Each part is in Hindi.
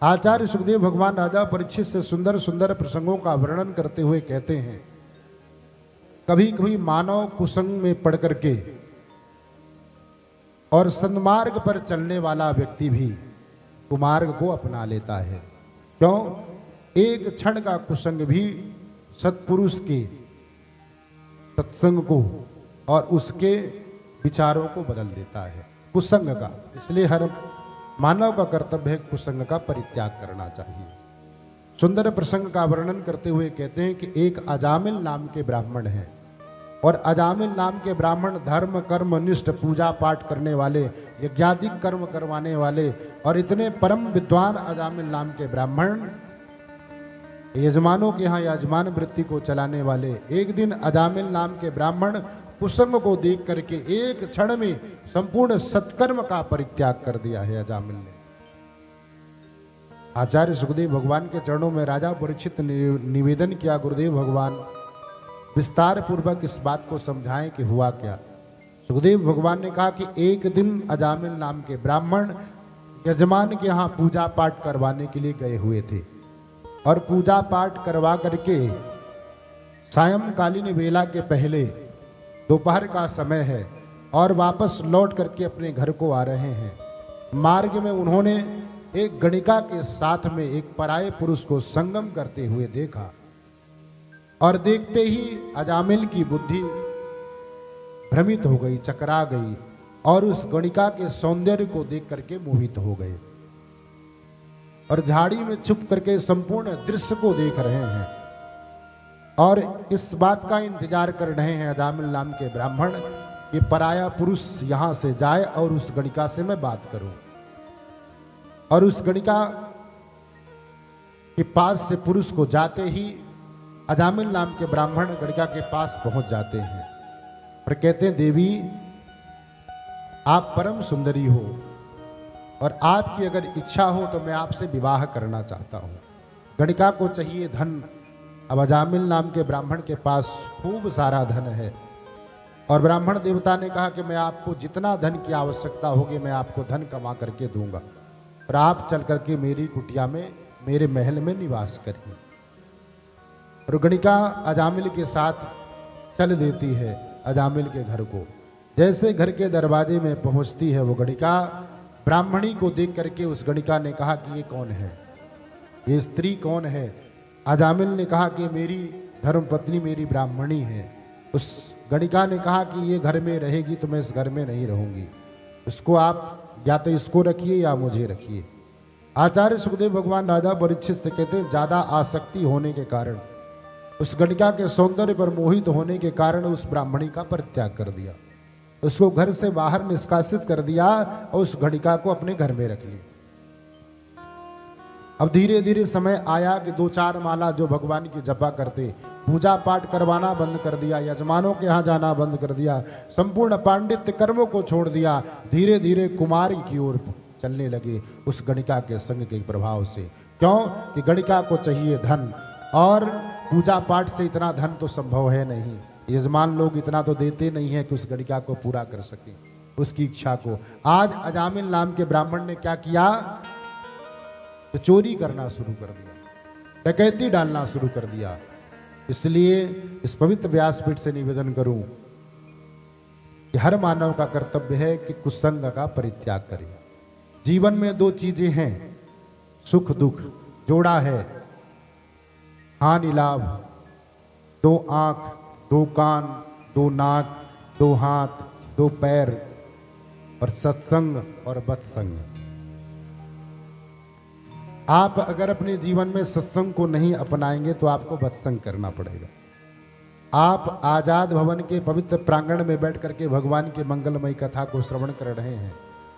आचार्य सुखदेव भगवान राजा परीक्षित से सुंदर सुंदर प्रसंगों का वर्णन करते हुए कहते हैं, कभी कभी मानव कुसंग में पड़ करके और सन्मार्ग पर चलने वाला व्यक्ति भी कुमार्ग को अपना लेता है। क्यों? एक क्षण का कुसंग भी सत्पुरुष के सत्संग को और उसके विचारों को बदल देता है, कुसंग का। इसलिए हर मानव का कर्तव्य है कुसंग का परित्याग करना चाहिए। सुंदर प्रसंग का वर्णन करते हुए कहते हैं कि एक अजामिल नाम के ब्राह्मण हैं और अजामिल नाम के ब्राह्मण धर्म कर्म निष्ठ पूजा पाठ करने वाले, यज्ञादिक कर्म करवाने वाले और इतने परम विद्वान अजामिल नाम के ब्राह्मण यजमानों के यहाँ यजमान वृत्ति को चलाने वाले। एक दिन अजामिल नाम के ब्राह्मण कुसंग को देख करके एक क्षण में संपूर्ण सत्कर्म का परित्याग कर दिया है अजामिल ने। आचार्य सुखदेव भगवान के चरणों में राजा परीक्षित निवेदन किया, गुरुदेव भगवान विस्तार पूर्वक इस बात को समझाएं कि हुआ क्या। सुखदेव भगवान ने कहा कि एक दिन अजामिल नाम के ब्राह्मण यजमान के यहाँ पूजा पाठ करवाने के लिए गए हुए थे और पूजा पाठ करवा करके सायंकालीन वेला के पहले दोपहर का समय है और वापस लौट करके अपने घर को आ रहे हैं। मार्ग में उन्होंने एक गणिका के साथ में एक पराये पुरुष को संगम करते हुए देखा और देखते ही अजामिल की बुद्धि भ्रमित हो गई, चकरा गई और उस गणिका के सौंदर्य को देख करके मोहित हो गए और झाड़ी में छुप करके संपूर्ण दृश्य को देख रहे हैं और इस बात का इंतजार कर रहे हैं अजामिल नाम के ब्राह्मण कि पराया पुरुष यहां से जाए और उस गणिका से मैं बात करूं। और उस गणिका के पास से पुरुष को जाते ही अजामिल नाम के ब्राह्मण गणिका के पास पहुंच जाते हैं और कहते हैं, देवी आप परम सुंदरी हो और आपकी अगर इच्छा हो तो मैं आपसे विवाह करना चाहता हूं। गणिका को चाहिए धन। अब अजामिल नाम के ब्राह्मण के पास खूब सारा धन है और ब्राह्मण देवता ने कहा कि मैं आपको जितना धन की आवश्यकता होगी मैं आपको धन कमा करके दूंगा और आप चल करके मेरी कुटिया में, मेरे महल में निवास करिए। और गणिका अजामिल के साथ चल देती है अजामिल के घर को। जैसे घर के दरवाजे में पहुंचती है वो गणिका, ब्राह्मणी को देख करके उस गणिका ने कहा कि ये कौन है, ये स्त्री कौन है। अजामिल ने कहा कि मेरी धर्मपत्नी, मेरी ब्राह्मणी है। उस गणिका ने कहा कि ये घर में रहेगी तो मैं इस घर में नहीं रहूंगी, उसको आप या तो इसको रखिए या मुझे रखिए। आचार्य सुखदेव भगवान राजा परीक्षित से कहते हैं, ज्यादा आसक्ति होने के कारण, उस गणिका के सौंदर्य पर मोहित होने के कारण उस ब्राह्मणी का परित्याग कर दिया, उसको घर से बाहर निष्कासित कर दिया और उस गणिका को अपने घर में रख लिया। अब धीरे धीरे समय आया कि 2-4 माला जो भगवान की जपा करते, पूजा पाठ करवाना बंद कर दिया, यजमानों के यहाँ जाना बंद कर दिया, संपूर्ण पांडित्य कर्मों को छोड़ दिया, धीरे धीरे कुमारी की ओर चलने लगे उस गणिका के संग के प्रभाव से। क्यों? कि गणिका को चाहिए धन और पूजा पाठ से इतना धन तो संभव है नहीं, यजमान लोग इतना तो देते नहीं है कि उस गणिका को पूरा कर सके उसकी इच्छा को। आज अजामिल नाम के ब्राह्मण ने क्या किया, तो चोरी करना शुरू कर दिया, डकैती डालना शुरू कर दिया। इसलिए इस पवित्र व्यासपीठ से निवेदन करूं कि हर मानव का कर्तव्य है कि कुसंग का परित्याग करे। जीवन में 2 चीजें हैं, सुख दुख जोड़ा है, हानि लाभ, 2 आंख, 2 कान, 2 नाक, 2 हाथ, 2 पैर और सत्संग और बत्संग। आप अगर अपने जीवन में सत्संग को नहीं अपनाएंगे तो आपको बत्संग करना पड़ेगा। आप आजाद भवन के पवित्र प्रांगण में बैठ करके भगवान के मंगलमयी कथा को श्रवण कर रहे हैं,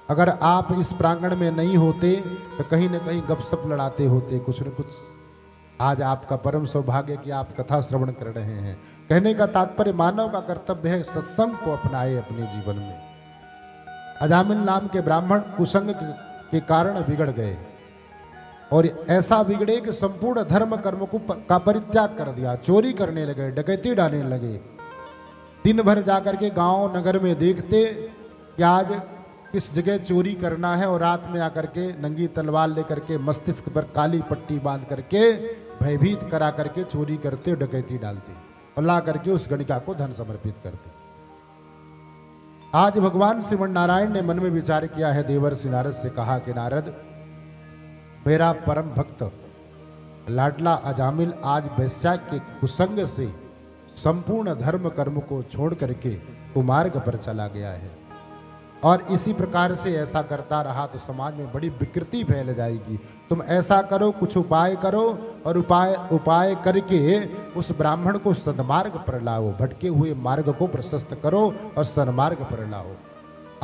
अगर आप इस प्रांगण में नहीं होते तो कहीं न कहीं गपशप लड़ाते होते, कुछ न कुछ। आज आपका परम सौभाग्य कि आप कथा श्रवण कर रहे हैं। कहने का तात्पर्य मानव का कर्तव्य है सत्संग को अपनाए अपने जीवन में। अजामिल नाम के ब्राह्मण कुसंग के कारण बिगड़ गए और ऐसा बिगड़े कि संपूर्ण धर्म कर्म को का परित्याग कर दिया, चोरी करने लगे, डकैती डालने लगे। दिन भर जाकर के गांव नगर में देखते कि आज किस जगह चोरी करना है और रात में आकर के नंगी तलवार लेकर के मस्तिष्क पर काली पट्टी बांध करके भयभीत करा करके चोरी करते, डकैती डालते और ला करके उस गणिका को धन समर्पित करते। आज भगवान श्रीमन नारायण ने मन में विचार किया है, देवर्षि नारद से कहा कि नारद, मेरा परम भक्त लाडला अजामिल आज वैश्या के कुसंग से संपूर्ण धर्म कर्म को छोड़ करके कुमार्ग पर चला गया है और इसी प्रकार से ऐसा करता रहा तो समाज में बड़ी विकृति फैल जाएगी। तुम ऐसा करो, कुछ उपाय करो और उपाय करके उस ब्राह्मण को सन्मार्ग पर लाओ, भटके हुए मार्ग को प्रशस्त करो और सन्मार्ग पर लाओ।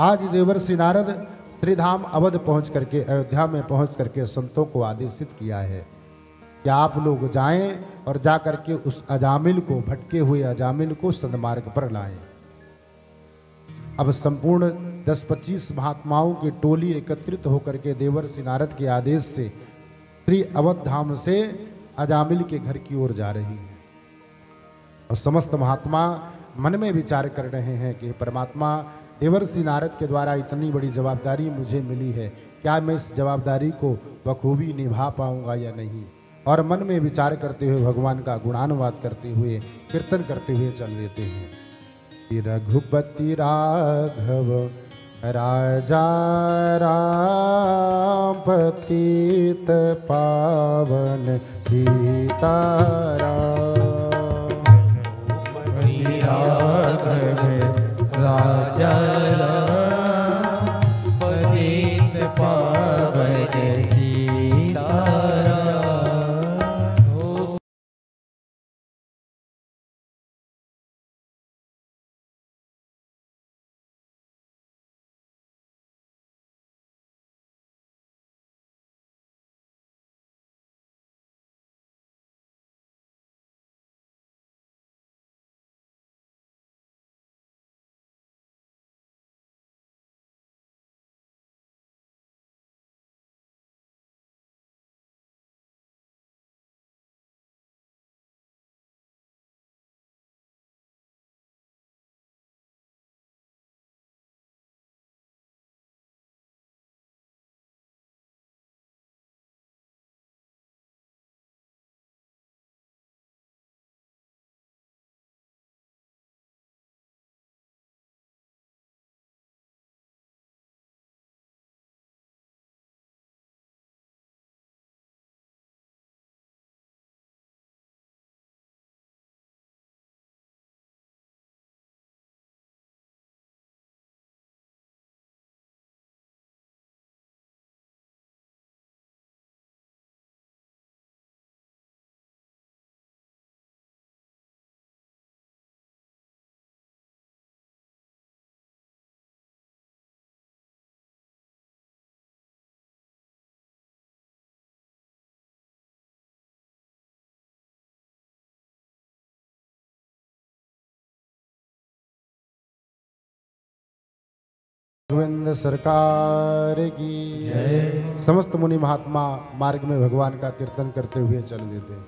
आज देवर्षि नारद श्रीधाम अवध पहुंच करके, अयोध्या में पहुंच करके संतों को आदेशित किया है कि आप लोग जाएं और जा करके उस अजामिल को, भटके हुए अजामिल को सन्मार्ग पर लाएं। अब संपूर्ण 10-25 महात्माओं की टोली एकत्रित होकर के देवर्षि नारद के आदेश से श्री अवध धाम से अजामिल के घर की ओर जा रही है और समस्त महात्मा मन में विचार कर रहे हैं कि परमात्मा, देवर्षि नारद के द्वारा इतनी बड़ी जवाबदारी मुझे मिली है, क्या मैं इस जवाबदारी को बखूबी निभा पाऊंगा या नहीं। और मन में विचार करते हुए भगवान का गुणानुवाद करते हुए, कीर्तन करते हुए चल देते हैं। रघुपति राघव राजा राम पतित पावन सीताराम। राघव राजा राम पतित पावन सीताराम। गोविंद सरकार की जय। समस्त मुनि महात्मा मार्ग में भगवान का कीर्तन करते हुए चल देते हैं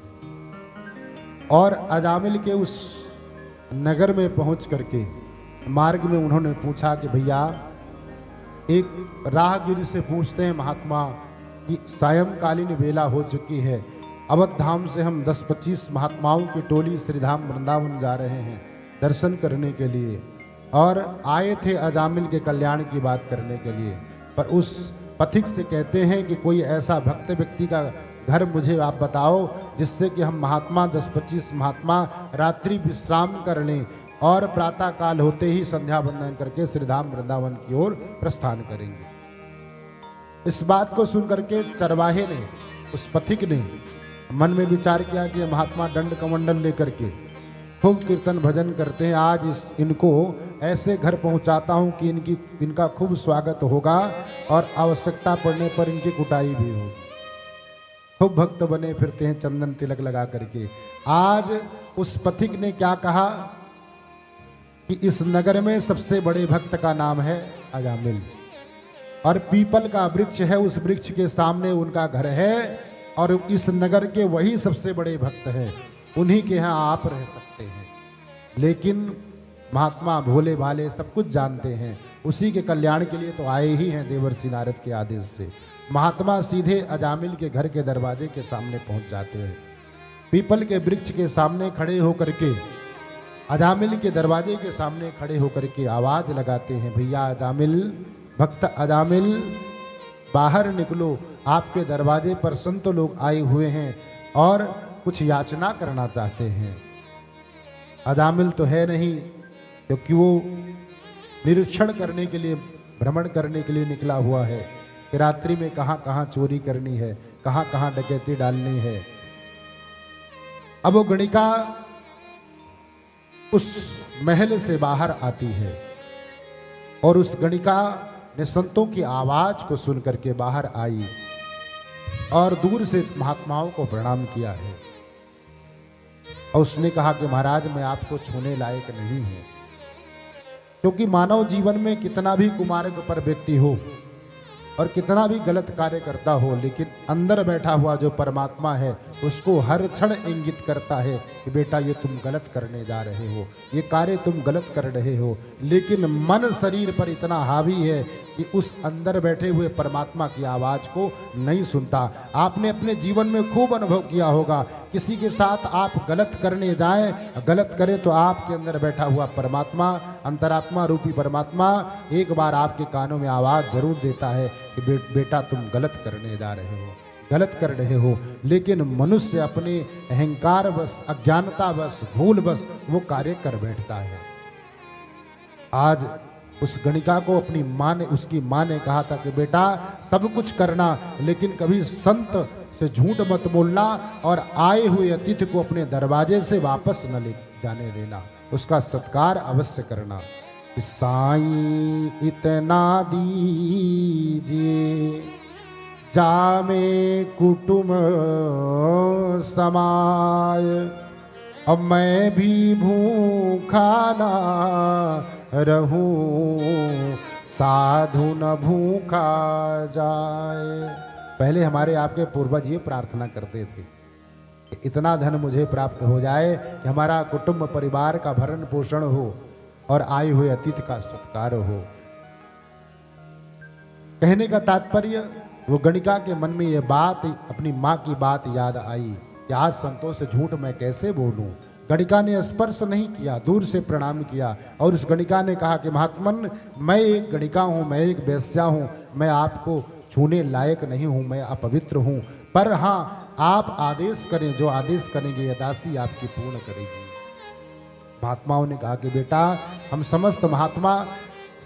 और अजामिल के उस नगर में पहुंच करके मार्ग में उन्होंने पूछा कि भैया, एक राहगीर से पूछते हैं महात्मा कि सायंकालीन वेला हो चुकी है, अवध धाम से हम 10-25 महात्माओं की टोली श्रीधाम वृंदावन जा रहे हैं दर्शन करने के लिए और आए थे अजामिल के कल्याण की बात करने के लिए, पर उस पथिक से कहते हैं कि कोई ऐसा भक्त व्यक्ति का घर मुझे आप बताओ जिससे कि हम महात्मा 10-25 महात्मा रात्रि विश्राम कर लें और प्रातः काल होते ही संध्या वंदन करके श्रीधाम वृंदावन की ओर प्रस्थान करेंगे। इस बात को सुन करके चरवाहे ने, उस पथिक ने मन में विचार किया कि महात्मा दंड कमंडल लेकर के खूब कीर्तन भजन करते हैं, आज इनको ऐसे घर पहुंचाता हूं कि इनका खूब स्वागत होगा और आवश्यकता पड़ने पर इनकी कुटाई भी हो। खूब भक्त बने फिरते हैं चंदन तिलक लगा करके। आज उस पथिक ने क्या कहा कि इस नगर में सबसे बड़े भक्त का नाम है अजामिल और पीपल का वृक्ष है, उस वृक्ष के सामने उनका घर है और इस नगर के वही सबसे बड़े भक्त हैं, उन्हीं के यहाँ आप रह सकते हैं। लेकिन महात्मा भोले भाले सब कुछ जानते हैं, उसी के कल्याण के लिए तो आए ही हैं देवर्षि नारद के आदेश से। महात्मा सीधे अजामिल के घर के दरवाजे के सामने पहुंच जाते हैं। पीपल के वृक्ष के सामने खड़े होकर के, अजामिल के दरवाजे के सामने खड़े होकर के आवाज लगाते हैं, भैया अजामिल, भक्त अजामिल, बाहर निकलो, आपके दरवाजे पर संत लोग आए हुए हैं और कुछ याचना करना चाहते हैं। अजामिल तो है नहीं, क्योंकि वो निरीक्षण करने के लिए, भ्रमण करने के लिए निकला हुआ है कि रात्रि में कहाँ कहाँ चोरी करनी है, कहाँ कहाँ डकैती डालनी है। अब वो गणिका उस महल से बाहर आती है और उस गणिका ने संतों की आवाज को सुन करके बाहर आई और दूर से महात्माओं को प्रणाम किया है और उसने कहा कि महाराज, मैं आपको छूने लायक नहीं हूं, क्योंकि मानव जीवन में कितना भी कुमार्ग पर व्यक्ति हो और कितना भी गलत कार्य करता हो, लेकिन अंदर बैठा हुआ जो परमात्मा है उसको हर क्षण इंगित करता है कि बेटा ये तुम गलत करने जा रहे हो, ये कार्य तुम गलत कर रहे हो। लेकिन मन शरीर पर इतना हावी है कि उस अंदर बैठे हुए परमात्मा की आवाज़ को नहीं सुनता। आपने अपने जीवन में खूब अनुभव किया होगा, किसी के साथ आप गलत करने जाएं, गलत करें तो आपके अंदर बैठा हुआ परमात्मा, अंतरात्मा रूपी परमात्मा एक बार आपके कानों में आवाज़ जरूर देता है कि बेटा तुम गलत करने जा रहे हो, गलत कर रहे हो। लेकिन मनुष्य अपने अहंकार बस, अज्ञानता बस, भूल बस वो कार्य कर बैठता है। आज उस गणिका को अपनी माँ ने, उसकी माँ ने कहा था कि बेटा सब कुछ करना, लेकिन कभी संत से झूठ मत बोलना और आए हुए अतिथि को अपने दरवाजे से वापस न ले जाने देना, उसका सत्कार अवश्य करना। साईं इतना दीजिए जामे कुटुम समाय, अब मैं भी भूखा ना रहूं, साधु न भूखा जाए। पहले हमारे आपके पूर्वज ये प्रार्थना करते थे कि इतना धन मुझे प्राप्त हो जाए कि हमारा कुटुंब परिवार का भरण पोषण हो और आए हुए अतिथि का सत्कार हो। कहने का तात्पर्य, वो गणिका के मन में ये बात, अपनी माँ की बात याद आई कि आज संतों से झूठ मैं कैसे बोलूं। गणिका ने स्पर्श नहीं किया, दूर से प्रणाम किया और उस गणिका ने कहा कि महात्मन, मैं एक गणिका हूं, मैं एक वेश्या हूं, मैं आपको छूने लायक नहीं हूं, मैं अपवित्र हूं, पर हाँ आप आदेश करें, जो आदेश करेंगे ये दासी आपकी पूर्ण करेगी। महात्माओं ने कहा कि बेटा हम समस्त महात्मा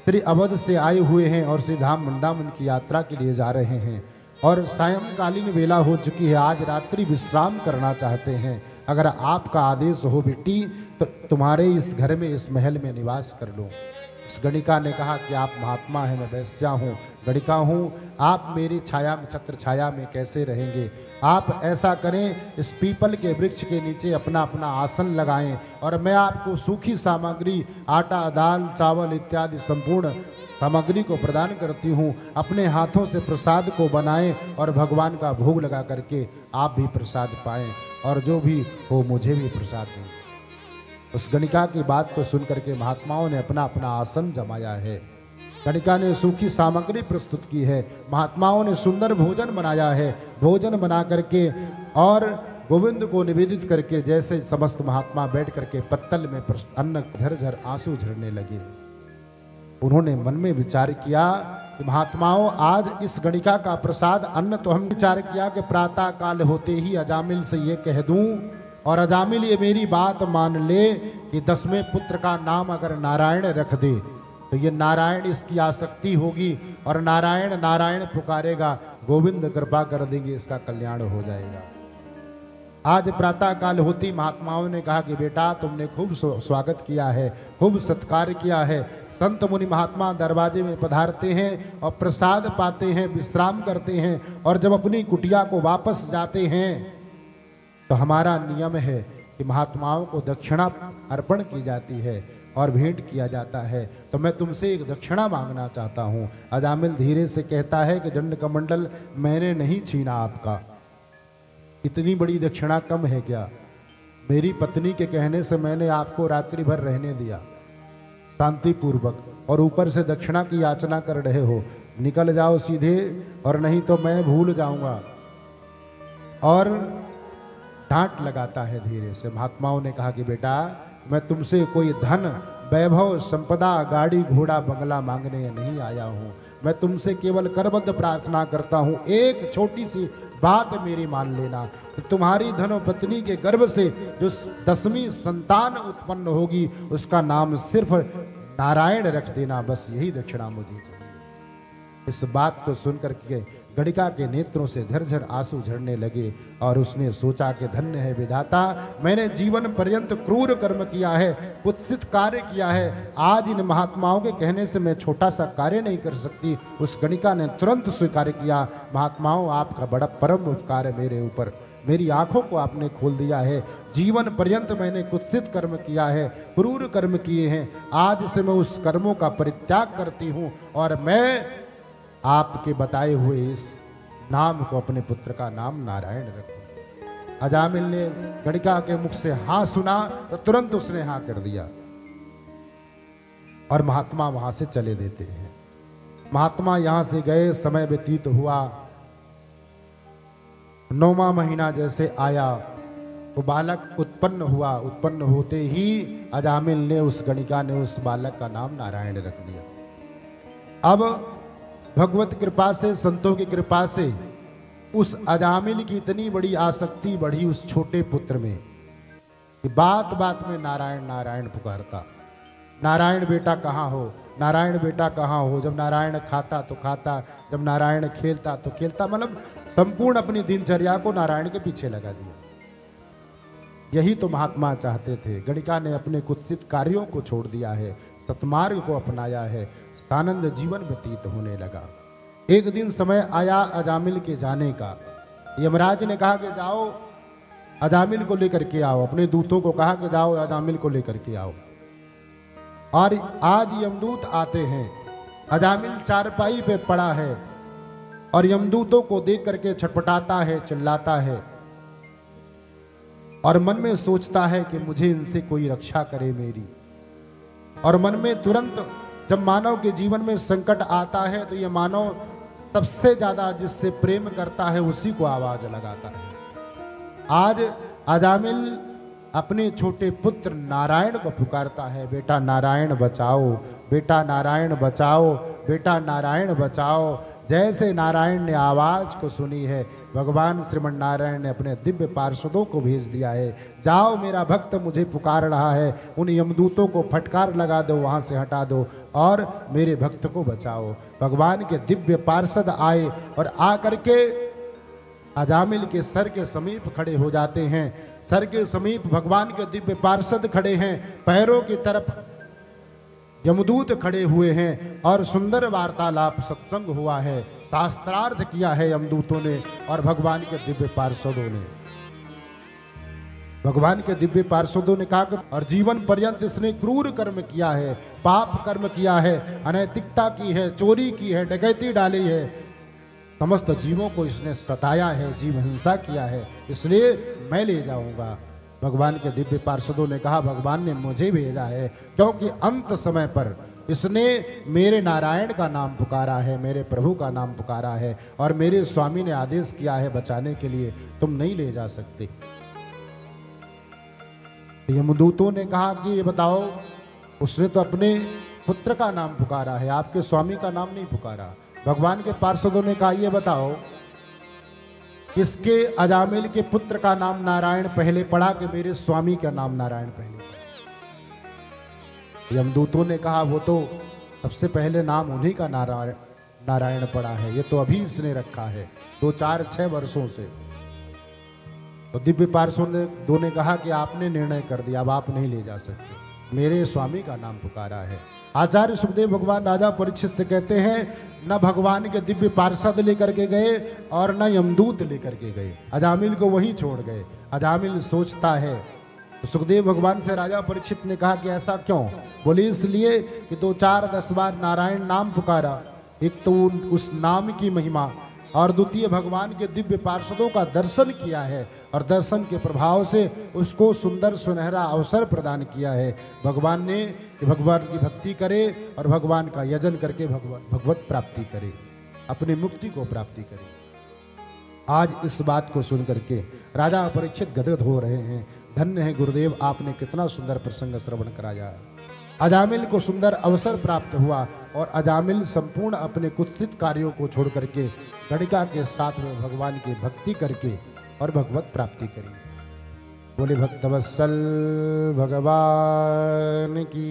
श्री अवध से आए हुए हैं और श्री धाम वृंदावन की यात्रा के लिए जा रहे हैं और सायंकालीन वेला हो चुकी है, आज रात्रि विश्राम करना चाहते हैं। अगर आपका आदेश हो बेटी तो तुम्हारे इस घर में, इस महल में निवास कर लो। उस गणिका ने कहा कि आप महात्मा हैं, मैं वैश्या हूँ, गणिका हूँ, आप मेरी छाया में, छत्र छाया में कैसे रहेंगे। आप ऐसा करें, इस पीपल के वृक्ष के नीचे अपना अपना आसन लगाएं और मैं आपको सूखी सामग्री, आटा, दाल, चावल इत्यादि संपूर्ण सामग्री को प्रदान करती हूँ। अपने हाथों से प्रसाद को बनाएं और भगवान का भोग लगा करके आप भी प्रसाद पाएं और जो भी हो मुझे भी प्रसाद दें। उस गणिका की बात को सुनकर के महात्माओं ने अपना अपना आसन जमाया है। गणिका ने सूखी सामग्री प्रस्तुत की है, महात्माओं ने सुंदर भोजन बनाया है। भोजन बना करके और गोविंद को निवेदित करके जैसे समस्त महात्मा बैठ करके पत्तल में अन्न झरझर आंसू झरने लगे। उन्होंने मन में विचार किया कि महात्माओं, आज इस गणिका का प्रसाद अन्न तो हम विचार किया कि प्रातः काल होते ही अजामिल से ये कह दूं और अजामिल ये मेरी बात मान ले कि 10वें पुत्र का नाम अगर नारायण रख दे तो ये नारायण इसकी आसक्ति होगी और नारायण नारायण पुकारेगा, गोविंद कृपा कर देंगे, इसका कल्याण हो जाएगा। आज प्रातः काल होती महात्माओं ने कहा कि बेटा तुमने खूब स्वागत किया है, खूब सत्कार किया है। संत मुनि महात्मा दरवाजे में पधारते हैं और प्रसाद पाते हैं, विश्राम करते हैं और जब अपनी कुटिया को वापस जाते हैं तो हमारा नियम है कि महात्माओं को दक्षिणा अर्पण की जाती है और भेंट किया जाता है। तो मैं तुमसे एक दक्षिणा मांगना चाहता हूँ। अजामिल धीरे से कहता है कि दंड कमंडल मैंने नहीं छीना आपका, इतनी बड़ी दक्षिणा कम है क्या? मेरी पत्नी के कहने से मैंने आपको रात्रि भर रहने दिया, शांति पूर्वक, और ऊपर से दक्षिणा की याचना कर रहे हो, निकल जाओ सीधे, और नहीं तो मैं भूल जाऊंगा। और डांट लगाता है धीरे से। महात्माओं ने कहा कि बेटा, मैं तुमसे कोई धन, वैभव, संपदा, गाड़ी, घोड़ा, बंगला मांगने नहीं आया हूं। मैं तुमसे केवल करबद्ध प्रार्थना करता हूं, एक छोटी सी बात मेरी मान लेना कि तुम्हारी धनो पत्नी के गर्भ से जो 10वीं संतान उत्पन्न होगी उसका नाम सिर्फ नारायण रख देना, बस यही दक्षिणा मुझे चाहिए। इस बात को सुनकर के गणिका के नेत्रों से झरझर आंसू झरने लगे और उसने सोचा कि धन्य है विधाता, मैंने जीवन पर्यंत क्रूर कर्म किया है, कुत्सित कार्य किया है, आज इन महात्माओं के कहने से मैं छोटा सा कार्य नहीं कर सकती। उस गणिका ने तुरंत स्वीकार किया, महात्माओं आपका बड़ा परम उपकार है मेरे ऊपर, मेरी आंखों को आपने खोल दिया है। जीवन पर्यंत मैंने कुत्सित कर्म किया है, क्रूर कर्म किए हैं, आज से मैं उस कर्मों का परित्याग करती हूँ और मैं आपके बताए हुए इस नाम को अपने पुत्र का नाम नारायण रखूं। अजामिल ने गणिका के मुख से हाँ सुना तो तुरंत उसने हाँ कर दिया और महात्मा वहां से चले देते हैं। महात्मा यहां से गए, समय व्यतीत हुआ, 9वां महीना जैसे आया, वो बालक उत्पन्न हुआ। उत्पन्न होते ही अजामिल ने, उस गणिका ने उस बालक का नाम नारायण रख दिया। अब भगवत कृपा से, संतों की कृपा से उस अजामिल की इतनी बड़ी आसक्ति बढ़ी उस छोटे पुत्र में कि बात बात में नारायण नारायण पुकारता। नारायण बेटा कहाँ हो, नारायण बेटा कहाँ हो। जब नारायण खाता तो खाता, जब नारायण खेलता तो खेलता, मतलब संपूर्ण अपनी दिनचर्या को नारायण के पीछे लगा दिया। यही तो महात्मा चाहते थे। गणिका ने अपने कुत्सित कार्यों को छोड़ दिया है, सतमार्ग को अपनाया है, सानंद जीवन व्यतीत होने लगा। एक दिन समय आया अजामिल के जाने का। यमराज ने कहा कि जाओ अजामिल को लेकर के आओ, अपने दूतों को कहा कि जाओ अजामिल को लेकर के आओ। और आज यमदूत आते हैं। अजामिल चारपाई पे पड़ा है और यमदूतों को देख करके छटपटाता है, चिल्लाता है और मन में सोचता है कि मुझे इनसे कोई रक्षा करे मेरी। और मन में तुरंत जब मानव के जीवन में संकट आता है तो ये मानव सबसे ज्यादा जिससे प्रेम करता है उसी को आवाज लगाता है। आज अजामिल अपने छोटे पुत्र नारायण को पुकारता है, बेटा नारायण बचाओ, बेटा नारायण बचाओ, बेटा नारायण बचाओ। जैसे नारायण ने आवाज को सुनी है, भगवान श्रीमन नारायण ने अपने दिव्य पार्षदों को भेज दिया है, जाओ मेरा भक्त मुझे पुकार रहा है, उन यमदूतों को फटकार लगा दो, वहां से हटा दो और मेरे भक्त को बचाओ। भगवान के दिव्य पार्षद आए और आकर के अजामिल के सर के समीप खड़े हो जाते हैं। सर के समीप भगवान के दिव्य पार्षद खड़े हैं, पैरों की तरफ यमदूत खड़े हुए हैं और सुंदर वार्तालाप सत्संग हुआ है, शास्त्रार्थ किया है यमदूतों ने और भगवान के दिव्य पार्षदों ने। भगवान के दिव्य पार्षदों ने कहा और जीवन पर्यंत इसने क्रूर कर्म किया है, पाप कर्म किया है, अनैतिकता की है, चोरी की है, डकैती डाली है, समस्त जीवों को इसने सताया है, जीव हिंसा किया है, इसलिए मैं ले जाऊंगा। भगवान के दिव्य पार्षदों ने कहा भगवान ने मुझे भेजा है क्योंकि अंत समय पर इसने मेरे नारायण का नाम पुकारा है, मेरे प्रभु का नाम पुकारा है और मेरे स्वामी ने आदेश किया है बचाने के लिए, तुम नहीं ले जा सकते। यमदूतों ने कहा कि ये बताओ, उसने तो अपने पुत्र का नाम पुकारा है, आपके स्वामी का नाम नहीं पुकारा। भगवान के पार्षदों ने कहा ये बताओ, किसके अजामिल के पुत्र का नाम नारायण पहले पड़ा कि मेरे स्वामी का नाम नारायण पहले पड़ा? यमदूतों ने कहा वो तो सबसे पहले नाम उन्हीं का नारायण पड़ा है, ये तो अभी इसने रखा है 2, 4, 6 वर्षों से। तो दिव्य पार्षदों ने कहा कि आपने निर्णय कर दिया, अब आप नहीं ले जा सकते, मेरे स्वामी का नाम पुकारा है। आचार्य सुखदेव भगवान राजा परीक्षित से कहते हैं न भगवान के दिव्य पार्षद लेकर के गए और न यमदूत लेकर के गए, अजामिल को वहीं छोड़ गए। अजामिल सोचता है, तो सुखदेव भगवान से राजा परीक्षित ने कहा कि ऐसा क्यों? बोले इसलिए कि 2, 4, 10 बार नारायण नाम पुकारा, एक तो उस नाम की महिमा और द्वितीय भगवान के दिव्य पार्षदों का दर्शन किया है और दर्शन के प्रभाव से उसको सुंदर सुनहरा अवसर प्रदान किया है भगवान ने कि भगवान की भक्ति करे और भगवान का यजन करके भगवत प्राप्ति करे, अपनी मुक्ति को प्राप्ति करे। आज इस बात को सुन करके राजा परीक्षित गदगद हो रहे हैं। धन्य है गुरुदेव, आपने कितना सुंदर प्रसंग श्रवण कराया। अजामिल को सुंदर अवसर प्राप्त हुआ और अजामिल संपूर्ण अपने कुत्सित कार्यों को छोड़ करके गणिका के साथ में भगवान की भक्ति करके और भगवत प्राप्ति करी। बोले भक्तवत्सल भगवान की।